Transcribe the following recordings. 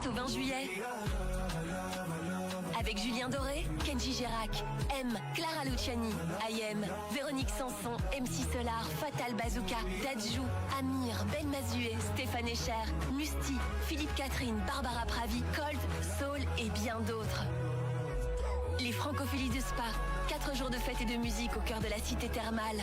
au 20 juillet. Avec Julien Doré, Kenji Girac, M, Clara Luciani, IM, Véronique Sanson, MC Solar, Fatal Bazooka, Dadju, Amir, Ben Mazué, Stéphane Echer, Musti, Philippe Catherine, Barbara Pravi, Colt, Soul et bien d'autres. Les Francophilies de Spa, 4 jours de fête et de musique au cœur de la cité thermale.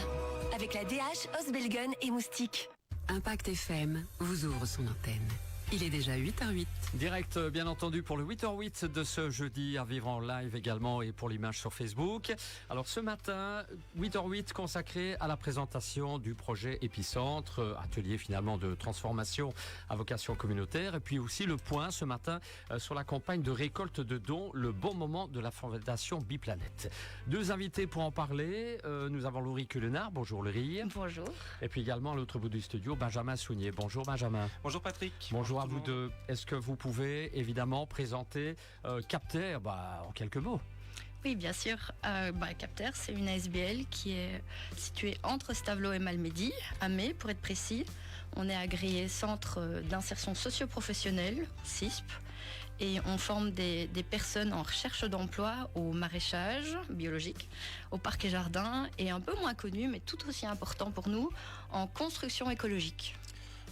Avec la DH, Osbelgun et Moustique. Impact FM vous ouvre son antenne. Il est déjà 8h08. Direct, bien entendu, pour le 8h08 de ce jeudi, à vivre en live également et pour l'image sur Facebook. Alors ce matin, 8h08 consacré à la présentation du projet Épicentre, atelier finalement de transformation à vocation communautaire. Et puis aussi le point ce matin sur la campagne de récolte de dons, le bon moment de la fondation Biplanète. 2 invités pour en parler. Nous avons Laurie Culenard. Bonjour Laurie. Bonjour. Et puis également à l'autre bout du studio, Benjamin Sounier. Bonjour Benjamin. Bonjour Patrick. Bonjour à vous deux. Est-ce que vous pouvez évidemment présenter Capter en quelques mots? Oui, bien sûr. Capter, c'est une ASBL qui est située entre Stavelot et Malmedy, à Mai pour être précis. On est agréé Centre d'insertion socio-professionnelle, CISP, et on forme des personnes en recherche d'emploi au maraîchage biologique, au parc et jardin, et un peu moins connu, mais tout aussi important pour nous, en construction écologique.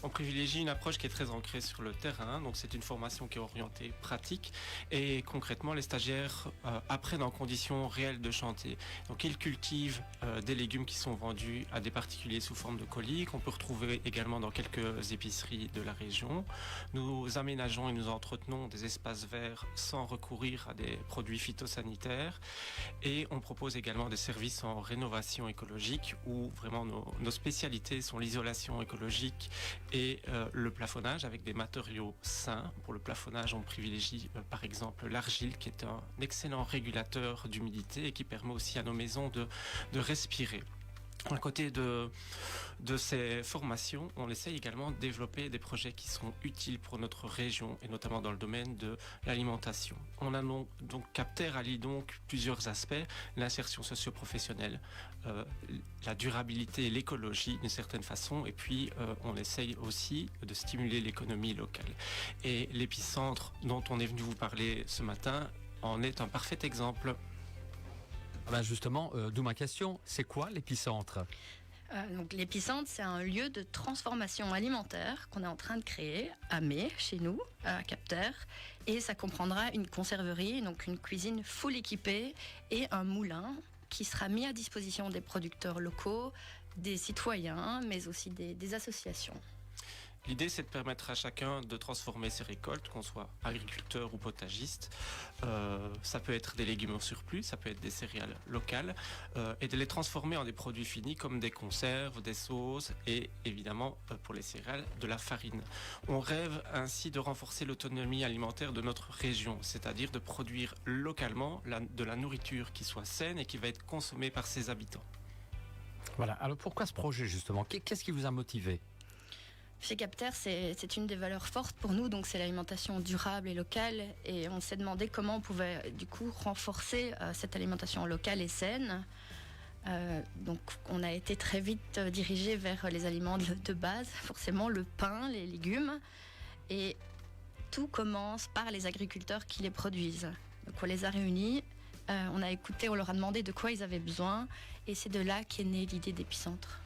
On privilégie une approche qui est très ancrée sur le terrain, donc c'est une formation qui est orientée pratique et concrètement les stagiaires apprennent en conditions réelles de chantier. Donc ils cultivent des légumes qui sont vendus à des particuliers sous forme de colis qu'on peut retrouver également dans quelques épiceries de la région. Nous aménageons et nous entretenons des espaces verts sans recourir à des produits phytosanitaires et on propose également des services en rénovation écologique où vraiment nos spécialités sont l'isolation écologique et le plafonnage avec des matériaux sains. Pour le plafonnage, on privilégie par exemple l'argile qui est un excellent régulateur d'humidité et qui permet aussi à nos maisons de respirer. À côté de ces formations, on essaye également de développer des projets qui sont utiles pour notre région et notamment dans le domaine de l'alimentation. On a donc Capter allie donc plusieurs aspects, l'insertion socio-professionnelle, la durabilité et l'écologie d'une certaine façon et puis on essaye aussi de stimuler l'économie locale. Et l'épicentre dont on est venu vous parler ce matin en est un parfait exemple. Justement, d'où ma question, c'est quoi l'épicentre ? Donc l'épicentre, c'est un lieu de transformation alimentaire qu'on est en train de créer à Mai, chez nous, à Capter. Et ça comprendra une conserverie, donc une cuisine full équipée et un moulin qui sera mis à disposition des producteurs locaux, des citoyens, mais aussi des associations. L'idée, c'est de permettre à chacun de transformer ses récoltes, qu'on soit agriculteur ou potagiste. Ça peut être des légumes en surplus, ça peut être des céréales locales, et de les transformer en des produits finis comme des conserves, des sauces et évidemment, pour les céréales, de la farine. On rêve ainsi de renforcer l'autonomie alimentaire de notre région, c'est-à-dire de produire localement de la nourriture qui soit saine et qui va être consommée par ses habitants. Voilà, alors pourquoi ce projet justement ? Qu'est-ce qui vous a motivé ? Chez Capter, c'est une des valeurs fortes pour nous, donc c'est l'alimentation durable et locale. Et on s'est demandé comment on pouvait du coup renforcer cette alimentation locale et saine. Donc on a été très vite dirigé vers les aliments de base, forcément le pain, les légumes. Et tout commence par les agriculteurs qui les produisent. Donc on les a réunis, on a écouté, on leur a demandé de quoi ils avaient besoin. Et c'est de là qu'est née l'idée d'Épicentre.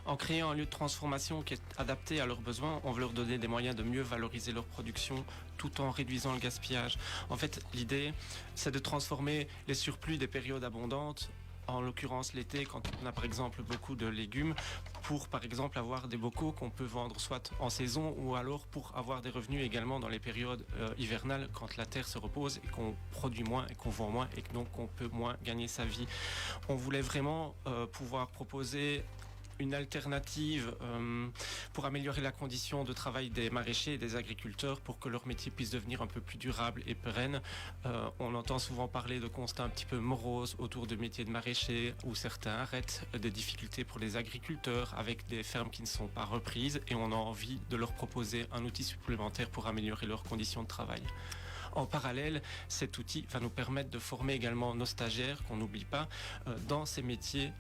En créant un lieu de transformation qui est adapté à leurs besoins, on veut leur donner des moyens de mieux valoriser leur production tout en réduisant le gaspillage. En fait, l'idée, c'est de transformer les surplus des périodes abondantes, en l'occurrence l'été, quand on a par exemple beaucoup de légumes, pour par exemple avoir des bocaux qu'on peut vendre soit en saison ou alors pour avoir des revenus également dans les périodes hivernales quand la terre se repose et qu'on produit moins et qu'on vend moins et que donc on peut moins gagner sa vie. On voulait vraiment pouvoir proposer une alternative pour améliorer la condition de travail des maraîchers et des agriculteurs pour que leur métier puisse devenir un peu plus durable et pérenne. On entend souvent parler de constats un petit peu moroses autour du métier de maraîcher où certains arrêtent, des difficultés pour les agriculteurs avec des fermes qui ne sont pas reprises et on a envie de leur proposer un outil supplémentaire pour améliorer leurs conditions de travail. En parallèle, cet outil va nous permettre de former également nos stagiaires, qu'on n'oublie pas, dans ces métiers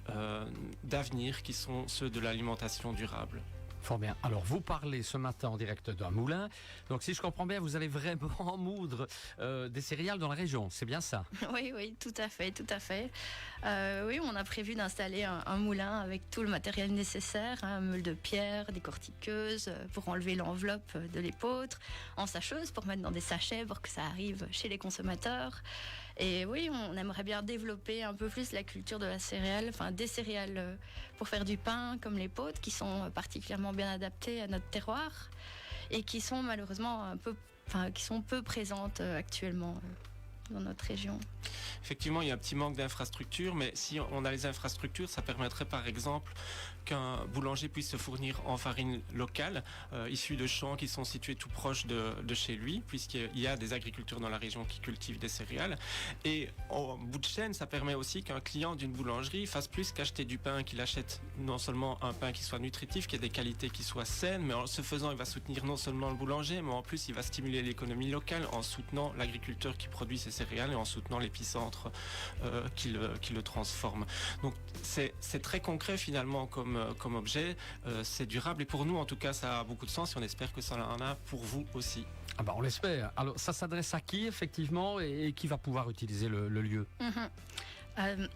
d'avenir qui sont ceux de l'alimentation durable. Fort bien. Alors, vous parlez ce matin en direct d'un moulin. Donc, si je comprends bien, vous allez vraiment moudre des céréales dans la région. C'est bien ça? Oui, tout à fait, tout à fait. Oui, on a prévu d'installer un moulin avec tout le matériel nécessaire, un meule de pierre, des cortiqueuses pour enlever l'enveloppe de l'épeautre, en sacheuse pour mettre dans des sachets pour que ça arrive chez les consommateurs. Et oui, on aimerait bien développer un peu plus la culture de la céréale, enfin des céréales pour faire du pain comme l'épeautre, qui sont particulièrement bien adaptées à notre terroir et qui sont malheureusement qui sont peu présentes actuellement dans notre région. Effectivement, il y a un petit manque d'infrastructures, mais si on a les infrastructures, ça permettrait par exemple qu'un boulanger puisse se fournir en farine locale, issue de champs qui sont situés tout proche de chez lui, puisqu'il y a des agriculteurs dans la région qui cultivent des céréales. Et en bout de chaîne, ça permet aussi qu'un client d'une boulangerie fasse plus qu'acheter du pain, qu'il achète non seulement un pain qui soit nutritif, qui ait des qualités qui soient saines, mais en ce faisant, il va soutenir non seulement le boulanger, mais en plus, il va stimuler l'économie locale en soutenant l'agriculteur qui produit ses céréales et en soutenant l'épicentre qui le transforme. Donc c'est très concret finalement comme objet, c'est durable et pour nous en tout cas ça a beaucoup de sens et on espère que ça en a pour vous aussi. Ah bah on l'espère. Alors ça s'adresse à qui effectivement et qui va pouvoir utiliser le lieu?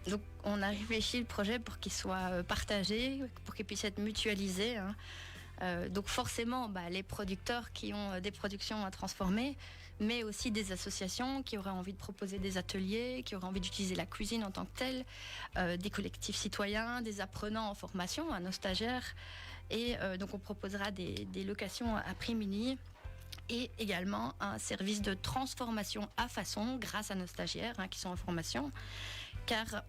Donc on a réfléchi le projet pour qu'il soit partagé, pour qu'il puisse être mutualisé. Donc forcément les producteurs qui ont des productions à transformer, mais aussi des associations qui auraient envie de proposer des ateliers, qui auraient envie d'utiliser la cuisine en tant que telle, des collectifs citoyens, des apprenants en formation, nos stagiaires. Et donc on proposera des locations à prix mini et également un service de transformation à façon grâce à nos stagiaires qui sont en formation. Car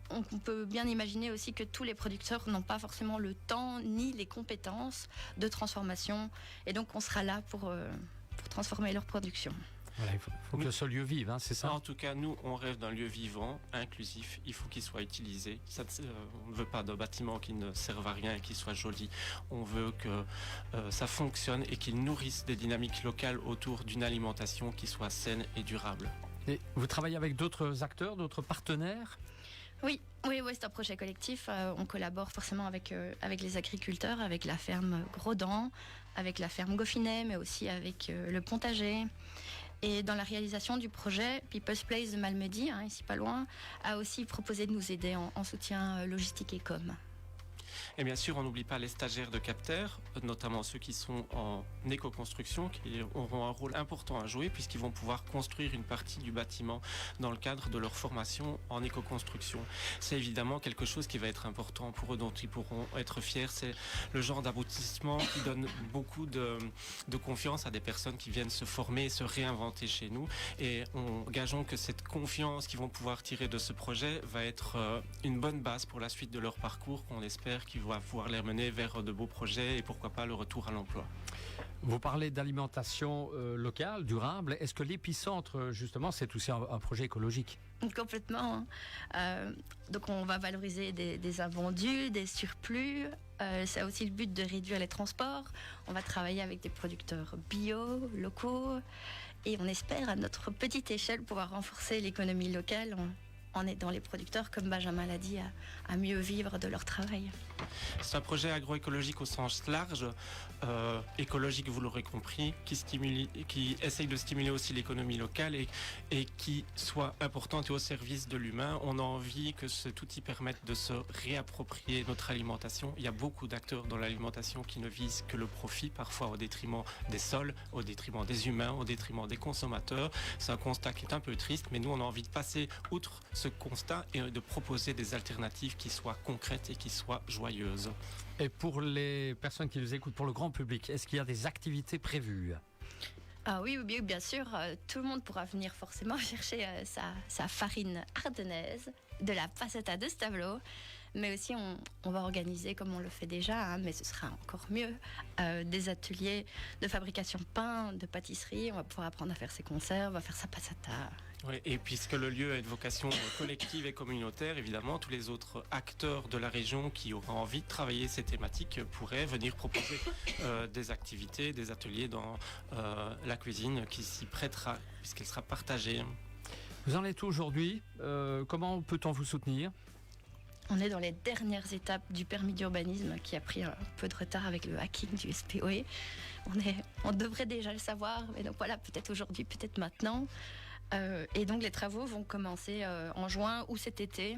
on peut bien imaginer aussi que tous les producteurs n'ont pas forcément le temps ni les compétences de transformation. Et donc on sera là pour transformer leur production. Voilà, il faut que ce lieu vive, c'est ça? En tout cas, nous, on rêve d'un lieu vivant, inclusif. Il faut qu'il soit utilisé. On ne veut pas d'un bâtiment qui ne serve à rien et qui soit joli. On veut que ça fonctionne et qu'il nourrisse des dynamiques locales autour d'une alimentation qui soit saine et durable. Et vous travaillez avec d'autres acteurs, d'autres partenaires? Oui, c'est un projet collectif. On collabore forcément avec les agriculteurs, avec la ferme Grodan, avec la ferme Goffinet, mais aussi avec le Pontager. Et dans la réalisation du projet, People's Place de Malmedy, ici pas loin, a aussi proposé de nous aider en soutien logistique et com. Et bien sûr, on n'oublie pas les stagiaires de Capter, notamment ceux qui sont en éco-construction, qui auront un rôle important à jouer puisqu'ils vont pouvoir construire une partie du bâtiment dans le cadre de leur formation en éco-construction. C'est évidemment quelque chose qui va être important pour eux, dont ils pourront être fiers. C'est le genre d'aboutissement qui donne beaucoup de confiance à des personnes qui viennent se former et se réinventer chez nous. Et gageons que cette confiance qu'ils vont pouvoir tirer de ce projet va être une bonne base pour la suite de leur parcours, qu'on espère qui va pouvoir les mener vers de beaux projets et pourquoi pas le retour à l'emploi. Vous parlez d'alimentation locale, durable. Est-ce que l'épicentre, justement, c'est aussi un projet écologique? Complètement. Donc on va valoriser des invendus, des surplus. C'est aussi le but de réduire les transports. On va travailler avec des producteurs bio, locaux. Et on espère à notre petite échelle pouvoir renforcer l'économie locale en aidant les producteurs, comme Benjamin l'a dit, à mieux vivre de leur travail. C'est un projet agroécologique au sens large, écologique, vous l'aurez compris, qui essaye de stimuler aussi l'économie locale et qui soit importante et au service de l'humain. On a envie que cet outil permette de se réapproprier notre alimentation. Il y a beaucoup d'acteurs dans l'alimentation qui ne visent que le profit, parfois au détriment des sols, au détriment des humains, au détriment des consommateurs. C'est un constat qui est un peu triste, mais nous on a envie de passer outre ce constat et de proposer des alternatives qui soient concrètes et qui soient joyeuses. Et pour les personnes qui nous écoutent, pour le grand public, est-ce qu'il y a des activités prévues? Ah oui, bien sûr, tout le monde pourra venir forcément chercher sa farine ardennaise, de la passata de Stavelot, mais aussi on va organiser, comme on le fait déjà, mais ce sera encore mieux, des ateliers de fabrication de pain, de pâtisserie. On va pouvoir apprendre à faire ses conserves, à faire sa passata. Oui, et puisque le lieu a une vocation collective et communautaire, évidemment, tous les autres acteurs de la région qui auront envie de travailler ces thématiques pourraient venir proposer des activités, des ateliers dans la cuisine qui s'y prêtera, puisqu'elle sera partagée. Vous en êtes où aujourd'hui? Comment peut-on vous soutenir? On est dans les dernières étapes du permis d'urbanisme qui a pris un peu de retard avec le hacking du SPOE. On devrait déjà le savoir, mais donc voilà, peut-être aujourd'hui, peut-être maintenant. Et donc les travaux vont commencer en juin ou cet été.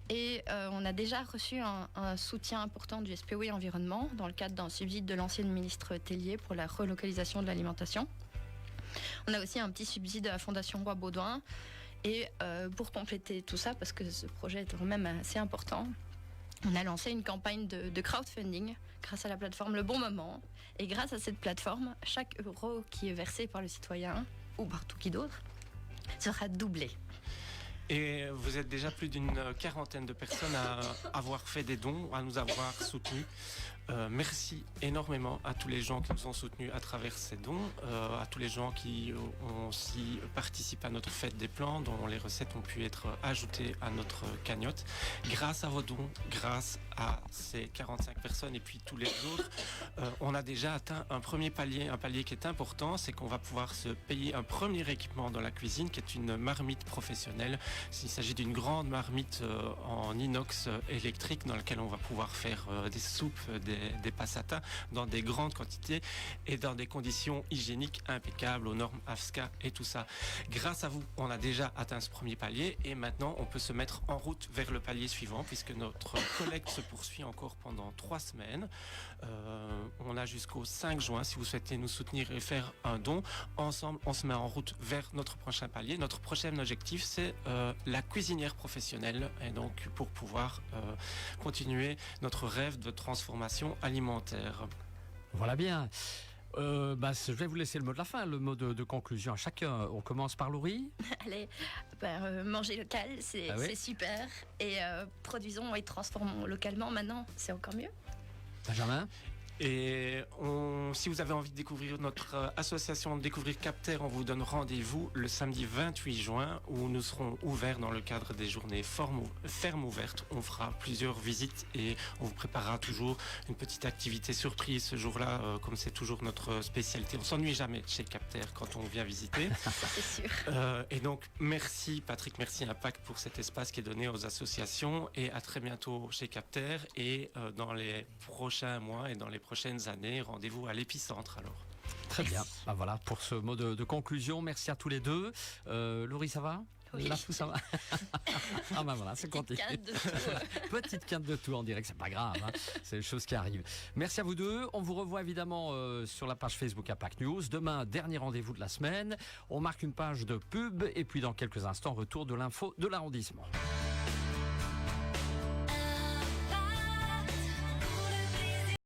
Et on a déjà reçu un soutien important du SPOE Environnement dans le cadre d'un subside de l'ancienne ministre Tellier pour la relocalisation de l'alimentation. On a aussi un petit subside de la Fondation Roi Baudouin. Et pour compléter tout ça, parce que ce projet est quand même assez important, on a lancé une campagne de crowdfunding grâce à la plateforme Le Bon Moment. Et grâce à cette plateforme, chaque euro qui est versé par le citoyen, ou par tout qui d'autre, sera doublé. Et vous êtes déjà plus d'une quarantaine de personnes à avoir fait des dons, à nous avoir soutenus. Merci énormément à tous les gens qui nous ont soutenus à travers ces dons, à tous les gens qui ont aussi participé à notre fête des plants, dont les recettes ont pu être ajoutées à notre cagnotte. Grâce à vos dons, grâce à ces 45 personnes et puis tous les autres, on a déjà atteint un premier palier, un palier qui est important, c'est qu'on va pouvoir se payer un premier équipement dans la cuisine, qui est une marmite professionnelle. Il s'agit d'une grande marmite en inox électrique dans laquelle on va pouvoir faire des soupes, des passatas dans des grandes quantités et dans des conditions hygiéniques impeccables aux normes AFSCA et tout ça. Grâce à vous, on a déjà atteint ce premier palier et maintenant on peut se mettre en route vers le palier suivant puisque notre collecte se poursuit encore pendant 3 semaines. On a jusqu'au 5 juin si vous souhaitez nous soutenir et faire un don. Ensemble, on se met en route vers notre prochain palier. Notre prochain objectif, c'est la cuisinière professionnelle et donc pour pouvoir continuer notre rêve de transformation alimentaire. Voilà bien. Je vais vous laisser le mot de la fin, le mot de conclusion à chacun. On commence par Laurie. Allez, manger local, c'est super. Et produisons et transformons localement maintenant, c'est encore mieux. Benjamin. Et si vous avez envie de découvrir notre association Découvrir Capter, on vous donne rendez-vous le samedi 28 juin où nous serons ouverts dans le cadre des journées ferme ouverte. On fera plusieurs visites et on vous préparera toujours une petite activité surprise ce jour-là, comme c'est toujours notre spécialité. On s'ennuie jamais chez Capter quand on vient visiter. C'est sûr. Et donc, merci Patrick, merci Impact pour cet espace qui est donné aux associations et à très bientôt chez Capter et dans les prochains mois et dans les prochaines années, rendez-vous à l'épicentre alors. Très bien. Voilà pour ce mot de conclusion. Merci à tous les deux. Laurie, ça va? Oui. Là, tout ça va. Voilà, c'est continue. Petite quinte de tout en direct, c'est pas grave. C'est des choses qui arrivent. Merci à vous deux. On vous revoit évidemment sur la page Facebook Impact News. Demain, dernier rendez-vous de la semaine. On marque une page de pub et puis dans quelques instants, retour de l'info de l'arrondissement.